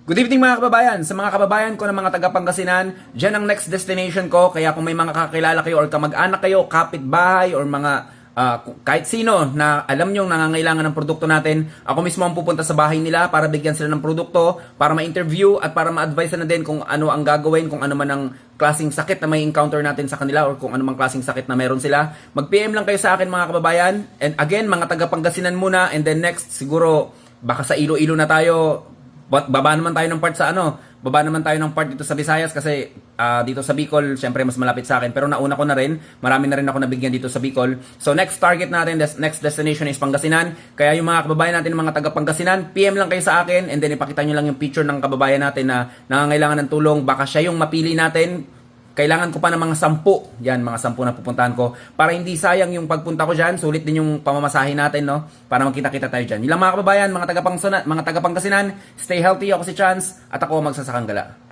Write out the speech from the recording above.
Good evening mga kababayan. Sa mga kababayan ko ng mga taga Pangasinan, dyan ang next destination ko. Kaya kung may mga kakilala kayo or kamag-anak kayo, kapitbahay or mga kahit sino na alam nyo nangangailangan ng produkto natin, ako mismo ang pupunta sa bahay nila para bigyan sila ng produkto, para ma-interview at para ma-advise na din kung ano ang gagawin, kung ano man ang klaseng sakit na may encounter natin sa kanila or kung ano mang klaseng sakit na meron sila. Mag-PM lang kayo sa akin mga kababayan. And again, mga taga Pangasinan muna, and then next siguro baka sa Iloilo na tayo. Baba naman tayo ng part sa baba naman tayo ng part dito sa Visayas kasi dito sa Bicol, syempre mas malapit sa akin. Pero nauna ko na rin, marami na rin ako nabigyan dito sa Bicol. So next target natin, next destination is Pangasinan. Kaya yung mga kababayan natin, mga taga Pangasinan, PM lang kayo sa akin and then ipakita nyo lang yung picture ng kababayan natin na nangangailangan ng tulong. Baka siya yung mapili natin. Kailangan ko pa ng mga 10. Yan, mga 10 na pupuntahan ko. Para hindi sayang yung pagpunta ko dyan. Sulit din yung pamamasahin natin, no? Para magkita-kita tayo dyan. Ilang mga kababayan, mga taga Pangasinan, stay healthy. Ako si Chance at ako magsasakang gala.